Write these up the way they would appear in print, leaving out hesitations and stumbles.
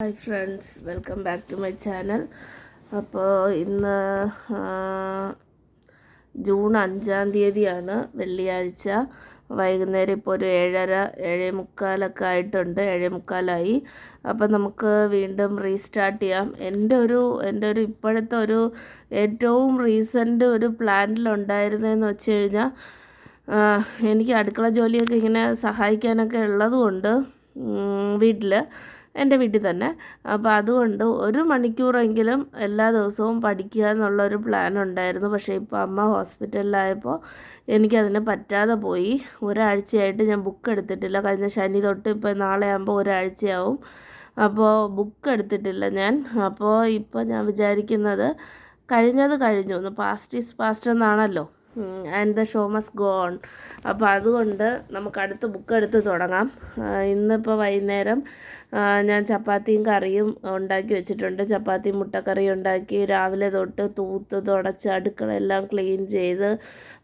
Hi friends, welcome back to my channel. അപ്പോൾ ഇന്ന് June 5-ാം തീയതിയാണ്, വെള്ളിയാഴ്ച. വൈകുന്നേരം ഇപ്പോൾ ഒരു 7:30 ആയിട്ടുണ്ട്, 7:45. അപ്പം നമുക്ക് വീണ്ടും റീസ്റ്റാർട്ട് ചെയ്യാം. എൻ്റെ ഒരു ഇപ്പോഴത്തെ ഒരു ഏറ്റവും റീസെൻ്റ് ഒരു പ്ലാനിലുണ്ടായിരുന്നതെന്ന് വെച്ച് കഴിഞ്ഞാൽ, എനിക്ക് അടുക്കള ജോലിയൊക്കെ ഇങ്ങനെ സഹായിക്കാനൊക്കെ ഉള്ളതുകൊണ്ട് എൻ്റെ വീട്ടിൽ തന്നെ. അപ്പോൾ അതുകൊണ്ട് 1 മണിക്കൂറെങ്കിലും എല്ലാ ദിവസവും പഠിക്കുക എന്നുള്ളൊരു പ്ലാൻ ഉണ്ടായിരുന്നു. പക്ഷേ ഇപ്പോൾ അമ്മ ഹോസ്പിറ്റലിലായപ്പോൾ എനിക്കതിന് പറ്റാതെ പോയി. ഒരാഴ്ചയായിട്ട് ഞാൻ ബുക്ക് എടുത്തിട്ടില്ല. കഴിഞ്ഞ ശനി തൊട്ട് ഇപ്പോൾ നാളെ ആകുമ്പോൾ ഒരാഴ്ചയാവും. അപ്പോൾ ബുക്ക് എടുത്തിട്ടില്ല ഞാൻ. അപ്പോൾ ഇപ്പോൾ ഞാൻ വിചാരിക്കുന്നത് കഴിഞ്ഞത് കഴിഞ്ഞു, പാസ്റ്റ് ഈസ് പാസ്റ്റ് എന്നാണല്ലോ, and the show must go on. അപ്പോൾ അതുകൊണ്ട് നമുക്ക് അടുത്ത ബുക്ക് എടുത്ത് തുടങ്ങാം. ഇന്നിപ്പോൾ വൈകുന്നേരം ഞാൻ ചപ്പാത്തിയും കറിയും ഉണ്ടാക്കി വെച്ചിട്ടുണ്ട്. ചപ്പാത്തിയും മുട്ടക്കറിയും ഉണ്ടാക്കി രാവിലെ തൊട്ട് തൂത്ത് തുടച്ച് അടുക്കളയെല്ലാം ക്ലീൻ ചെയ്ത്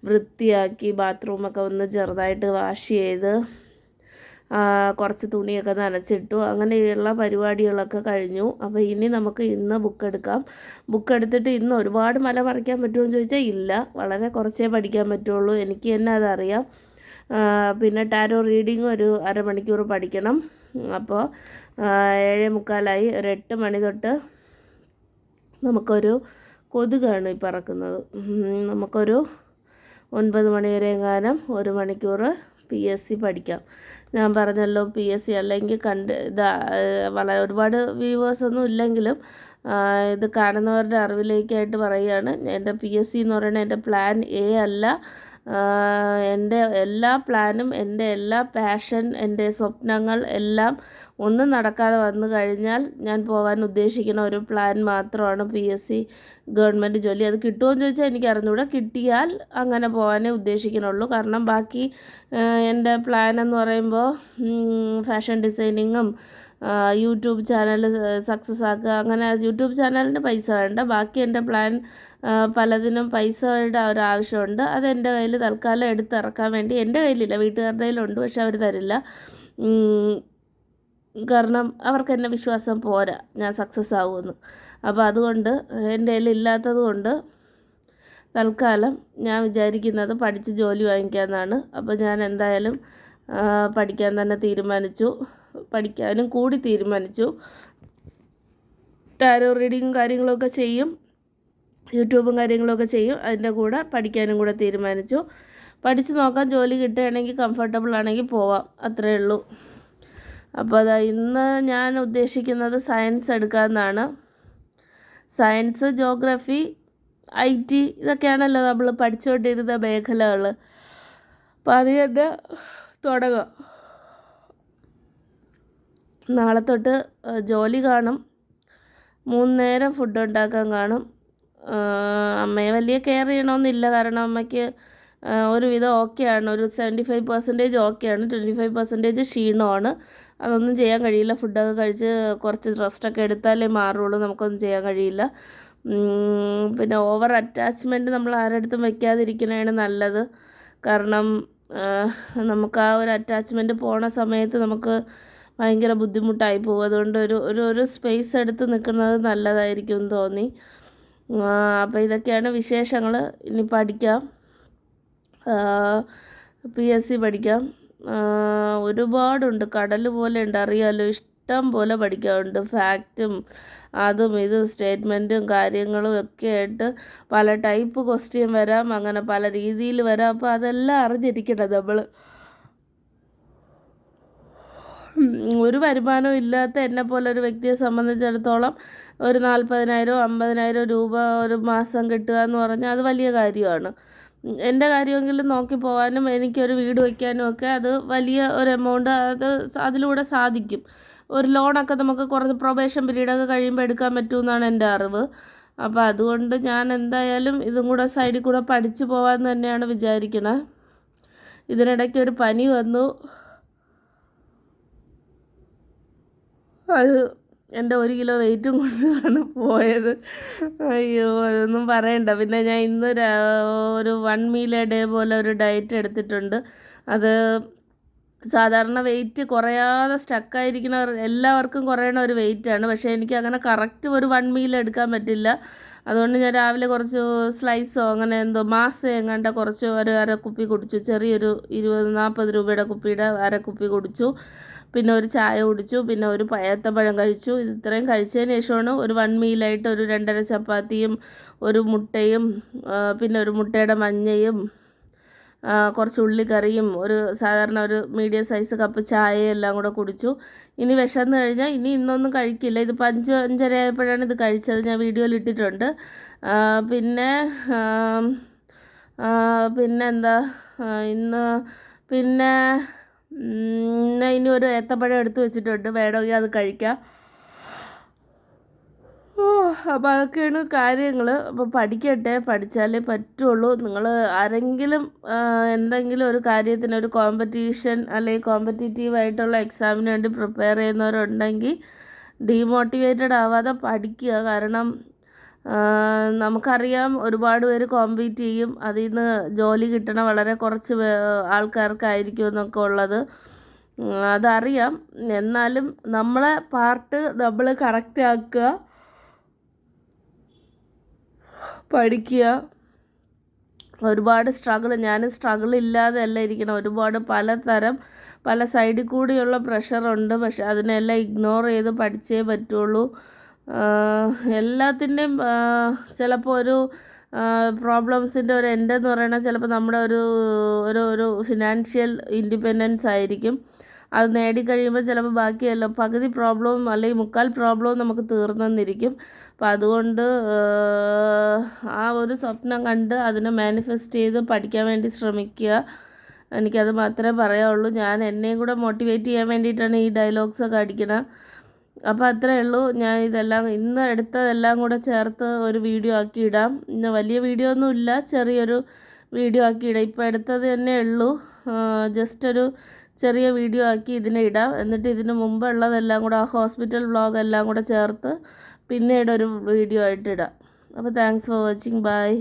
വൃത്തിയാക്കി ബാത്റൂമൊക്കെ ഒന്ന് ചെറുതായിട്ട് വാഷ് ചെയ്ത് കുറച്ച് തുണിയൊക്കെ നനച്ചിട്ടു. അങ്ങനെയുള്ള പരിപാടികളൊക്കെ കഴിഞ്ഞു. അപ്പോൾ ഇനി നമുക്ക് ഇന്ന് ബുക്ക് എടുക്കാം. ബുക്ക് എടുത്തിട്ട് ഇന്ന് ഒരുപാട് മല മറിക്കാൻ പറ്റുമോ എന്ന് ചോദിച്ചാൽ ഇല്ല, വളരെ കുറച്ചേ പഠിക്കാൻ പറ്റുള്ളൂ. എനിക്ക് തന്നെ അതറിയാം. പിന്നെ ടാരോ റീഡിങ് ഒരു അരമണിക്കൂർ പഠിക്കണം. അപ്പോൾ 7:45, ഒരു 8 മണി തൊട്ട് നമുക്കൊരു കൊതുകാണ് ഈ പറക്കുന്നത്. നമുക്കൊരു 9 മണി വരെ എങ്ങാനും 1 മണിക്കൂർ PSC പഠിക്കാം. ഞാൻ പറഞ്ഞല്ലോ, PSC അല്ലെങ്കിൽ വളരെ ഒരുപാട് വ്യൂവേഴ്സൊന്നും ഇല്ലെങ്കിലും ഇത് കാണുന്നവരുടെ അറിവിലേക്കായിട്ട് പറയുകയാണ്. എൻ്റെ PSC എന്ന് പറയുന്നത് എൻ്റെ പ്ലാൻ A അല്ല. എൻ്റെ എല്ലാ പ്ലാനും, എൻ്റെ എല്ലാ പാഷൻ, എൻ്റെ സ്വപ്നങ്ങൾ എല്ലാം ഒന്നും നടക്കാതെ വന്നു കഴിഞ്ഞാൽ ഞാൻ പോകാൻ ഉദ്ദേശിക്കുന്ന ഒരു പ്ലാൻ മാത്രമാണ് PSC ഗവൺമെൻറ് ജോലി. അത് കിട്ടുമോ എന്ന് ചോദിച്ചാൽ എനിക്ക് അറിഞ്ഞൂടാ. കിട്ടിയാൽ അങ്ങനെ പോകാനേ ഉദ്ദേശിക്കണുള്ളൂ. കാരണം ബാക്കി എൻ്റെ പ്ലാൻ എന്ന് പറയുമ്പോൾ ഫാഷൻ ഡിസൈനിങ്ങും യൂട്യൂബ് ചാനൽ സക്സസ് ആക്കുക, അങ്ങനെ യൂട്യൂബ് ചാനലിന് പൈസ വേണ്ട. ബാക്കി എൻ്റെ പ്ലാൻ പലതിനും പൈസയുടെ ഒരാവശ്യമുണ്ട്. അതെൻ്റെ കയ്യിൽ തൽക്കാലം എടുത്തിറക്കാൻ വേണ്ടി, എൻ്റെ കയ്യിലില്ല, വീട്ടുകാരുടെ കയ്യിലുണ്ട്, പക്ഷെ അവർ തരില്ല. കാരണം അവർക്ക് എന്നെ വിശ്വാസം പോരാ ഞാൻ സക്സസ് ആവുമെന്ന്. അപ്പോൾ അതുകൊണ്ട് എൻ്റെ കയ്യിൽ ഇല്ലാത്തത് കൊണ്ട് തൽക്കാലം ഞാൻ വിചാരിക്കുന്നത് പഠിച്ച് ജോലി വാങ്ങിക്കാമെന്നാണ്. അപ്പോൾ ഞാൻ എന്തായാലും പഠിക്കാൻ തന്നെ തീരുമാനിച്ചു, പഠിക്കാനും കൂടി തീരുമാനിച്ചു. ടാരോ റീഡിങ്ങും കാര്യങ്ങളൊക്കെ ചെയ്യും, യൂട്യൂബും കാര്യങ്ങളൊക്കെ ചെയ്യും, അതിൻ്റെ കൂടെ പഠിക്കാനും കൂടെ തീരുമാനിച്ചു. പഠിച്ച് നോക്കാം, ജോലി കിട്ടുകയാണെങ്കിൽ കംഫർട്ടബിൾ ആണെങ്കിൽ പോവാം, അത്രയേ ഉള്ളൂ. അപ്പോൾ അതാ ഇന്ന് ഞാൻ ഉദ്ദേശിക്കുന്നത് സയൻസ് എടുക്കാമെന്നാണ്. സയൻസ്, ജോഗ്രഫി, IT ഇതൊക്കെയാണല്ലോ നമ്മൾ പഠിച്ചുകൊണ്ടിരുന്ന മേഖലകൾ. അപ്പോൾ അത് തന്നെ തുടങ്ങാം. നാളെ തൊട്ട് ജോലി കാണും, 3 നേരം ഫുഡ് ഉണ്ടാക്കാൻ കാണും. അമ്മയെ വലിയ കെയർ ചെയ്യണമെന്നില്ല, കാരണം അമ്മയ്ക്ക് ഒരുവിധം ഓക്കെയാണ്. ഒരു 75% ഓക്കെയാണ്, 25% ക്ഷീണമാണ്. അതൊന്നും ചെയ്യാൻ കഴിയില്ല. ഫുഡൊക്കെ കഴിച്ച് കുറച്ച് റെസ്റ്റൊക്കെ എടുത്താലേ മാറുള്ളൂ, നമുക്കൊന്നും ചെയ്യാൻ കഴിയില്ല. പിന്നെ ഓവർ അറ്റാച്ച്മെൻറ്റ് നമ്മൾ ആരടുത്തും വയ്ക്കാതിരിക്കണതാണ് നല്ലത്. കാരണം നമുക്ക് ആ ഒരു അറ്റാച്ച്മെൻറ്റ് പോണ സമയത്ത് നമുക്ക് ഭയങ്കര ബുദ്ധിമുട്ടായി പോകും. അതുകൊണ്ട് ഒരു സ്പേസ് എടുത്ത് നിൽക്കുന്നത് നല്ലതായിരിക്കും എന്ന് തോന്നി. അപ്പോൾ ഇതൊക്കെയാണ് വിശേഷങ്ങൾ. ഇനി പഠിക്കാം, PSC പഠിക്കാം. ഒരുപാടുണ്ട്, കടൽ പോലെ ഉണ്ട്, അറിയാമല്ലോ, ഇഷ്ടം പോലെ പഠിക്കാറുണ്ട്. ഫാക്റ്റും അതും ഇതും സ്റ്റേറ്റ്മെൻറ്റും കാര്യങ്ങളും ഒക്കെ ആയിട്ട് പല ടൈപ്പ് ക്വസ്റ്റ്യൻ വരാം, അങ്ങനെ പല രീതിയിൽ വരാം. അപ്പോൾ അതെല്ലാം അറിഞ്ഞിരിക്കണം നമ്മൾ. ഒരു വരുമാനവും ഇല്ലാത്ത എന്നെപ്പോലെ ഒരു വ്യക്തിയെ സംബന്ധിച്ചിടത്തോളം ഒരു 40,000 50,000 രൂപ ഒരു മാസം കിട്ടുക എന്ന് പറഞ്ഞാൽ അത് വലിയ കാര്യമാണ്. എൻ്റെ കാര്യമെങ്കിലും നോക്കി പോകാനും എനിക്കൊരു വീട് വയ്ക്കാനും ഒക്കെ അത് വലിയ ഒരു എമൗണ്ട് അതിലൂടെ സാധിക്കും. ഒരു ലോണൊക്കെ നമുക്ക് കുറച്ച് പ്രൊബേഷൻ പീരീഡൊക്കെ കഴിയുമ്പോൾ എടുക്കാൻ പറ്റുമെന്നാണ് എൻ്റെ അറിവ്. അപ്പോൾ അതുകൊണ്ട് ഞാൻ എന്തായാലും ഇതും കൂടെ സൈഡിൽ കൂടെ പഠിച്ചു പോകാമെന്ന് തന്നെയാണ് വിചാരിക്കണത്. ഇതിനിടയ്ക്ക് ഒരു പനി വന്നു, അത് എൻ്റെ 1 കിലോ വെയിറ്റും കൊണ്ടാണ് പോയത്. അയ്യോ, അതൊന്നും പറയണ്ട. പിന്നെ ഞാൻ ഇന്ന് ഒരു 1 മീൽ എ ഡേ പോലെ ഒരു ഡയറ്റ് എടുത്തിട്ടുണ്ട്. അത് സാധാരണ വെയിറ്റ് കുറയാതെ സ്റ്റക്കായിരിക്കുന്നവർ എല്ലാവർക്കും കുറയണ ഒരു വെയിറ്റാണ്. പക്ഷേ എനിക്ക് അങ്ങനെ കറക്റ്റ് ഒരു 1 മീൽ എടുക്കാൻ പറ്റില്ല. അതുകൊണ്ട് ഞാൻ രാവിലെ കുറച്ച് സ്ലൈസോ അങ്ങനെ എന്തോ മാസോ എങ്ങാണ്ട കുറച്ച് ഒരു അര കുപ്പി കുടിച്ചു. ചെറിയൊരു 20-40 രൂപയുടെ കുപ്പിയുടെ അര കുപ്പി കുടിച്ചു. പിന്നെ ഒരു ചായ കുടിച്ചു. പിന്നെ ഒരു ഏത്തപ്പഴം കഴിച്ചു. ഇത്രയും കഴിച്ചതിന് ശേഷമാണ് ഒരു 1 മീലായിട്ട് ഒരു 2.5 ചപ്പാത്തിയും ഒരു മുട്ടയും പിന്നെ ഒരു മുട്ടയുടെ മഞ്ഞയും കുറച്ച് ഉള്ളിക്കറിയും ഒരു സാധാരണ ഒരു മീഡിയം സൈസ് കപ്പ് ചായയും എല്ലാം കൂടെ കുടിച്ചു. ഇനി വിശന്ന് കഴിഞ്ഞാൽ ഇന്നൊന്നും കഴിക്കില്ല. ഇതിപ്പോൾ 5-5:30 ആയപ്പോഴാണ് ഇത് കഴിച്ചത്. ഞാൻ വീഡിയോയിൽ ഇട്ടിട്ടുണ്ട്. പിന്നെ പിന്നെന്താ ഇന്ന് പിന്നെ ഇനി ഒരു ഏത്തപ്പഴം എടുത്ത് വെച്ചിട്ടുണ്ട്. വേണമെങ്കിൽ അത് കഴിക്കാം. അപ്പോൾ അതൊക്കെയാണ് കാര്യങ്ങൾ. അപ്പോൾ പഠിക്കട്ടെ, പഠിച്ചാലേ പറ്റുള്ളൂ. നിങ്ങൾ ആരെങ്കിലും എന്തെങ്കിലും ഒരു കാര്യത്തിന് ഒരു കോമ്പറ്റീഷൻ അല്ലെങ്കിൽ കോമ്പറ്റീറ്റീവ് ആയിട്ടുള്ള എക്സാമിന് വേണ്ടി പ്രിപ്പയർ ചെയ്യുന്നവരുണ്ടെങ്കിൽ ഡീമോട്ടിവേറ്റഡ് ആവാതെ പഠിക്കുക. കാരണം നമുക്കറിയാം ഒരുപാട് പേര് കോമ്പീറ്റ് ചെയ്യും. അതിൽ നിന്ന് ജോലി കിട്ടണ വളരെ കുറച്ച് ആൾക്കാർക്കായിരിക്കും എന്നൊക്കെ ഉള്ളത്. അതറിയാം. എന്നാലും നമ്മളെ പാർട്ട് നമ്മൾ കറക്റ്റ് ആക്കുക, പഠിക്കുക. ഒരുപാട് ഞാൻ സ്ട്രഗിൾ ഇല്ലാതെ അല്ല ഇരിക്കണം. ഒരുപാട് പല സൈഡിൽ കൂടിയുള്ള പ്രഷറുണ്ട്. പക്ഷെ അതിനെല്ലാം ഇഗ്നോർ ചെയ്ത് പഠിച്ചേ പറ്റുള്ളൂ. എല്ലാത്തിൻ്റെയും ചിലപ്പോൾ ഒരു പ്രോബ്ലംസിൻ്റെ ഒരു എൻഡ് എന്ന് പറയുന്നത് ചിലപ്പോൾ നമ്മുടെ ഒരു ഫിനാൻഷ്യൽ ഇൻഡിപെൻഡൻസ് ആയിരിക്കും. അത് നേടിക്കഴിയുമ്പോൾ ചിലപ്പോൾ ബാക്കിയല്ലോ പകുതി പ്രോബ്ലവും അല്ലെങ്കിൽ 1/4 പ്രോബ്ലവും നമുക്ക് തീർന്നെന്നിരിക്കും. അപ്പം അതുകൊണ്ട് ആ ഒരു സ്വപ്നം കണ്ട് അതിനെ മാനിഫെസ്റ്റ് ചെയ്ത് പഠിക്കാൻ വേണ്ടി ശ്രമിക്കുക. എനിക്കത് മാത്രമേ പറയാവുള്ളൂ. ഞാൻ എന്നെയും കൂടെ മോട്ടിവേറ്റ് ചെയ്യാൻ വേണ്ടിയിട്ടാണ് ഈ ഡയലോഗ്സൊക്കെ അടിക്കണത്. അപ്പോൾ അത്രയേ ഉള്ളൂ. ഞാൻ ഇന്ന് എടുത്തതെല്ലാം കൂടെ ചേർത്ത് ഒരു വീഡിയോ ആക്കി ഇടാം. ഇന്ന് വലിയ വീഡിയോ ഒന്നും ഇല്ല, ചെറിയൊരു വീഡിയോ ആക്കി ഇടാം. ഇപ്പോൾ എടുത്തത് തന്നെ ഉള്ളൂ. ജസ്റ്റ് ഒരു ചെറിയ വീഡിയോ ആക്കി ഇതിനെ ഇടാം. എന്നിട്ട് ഇതിന് മുമ്പുള്ളതെല്ലാം കൂടെ ആ ഹോസ്പിറ്റൽ വ്ളോഗ് എല്ലാം കൂടെ ചേർത്ത് പിന്നീട് ഒരു വീഡിയോ ആയിട്ട് ഇടാം. അപ്പോൾ താങ്ക്സ് ഫോർ വാച്ചിങ്. ബൈ.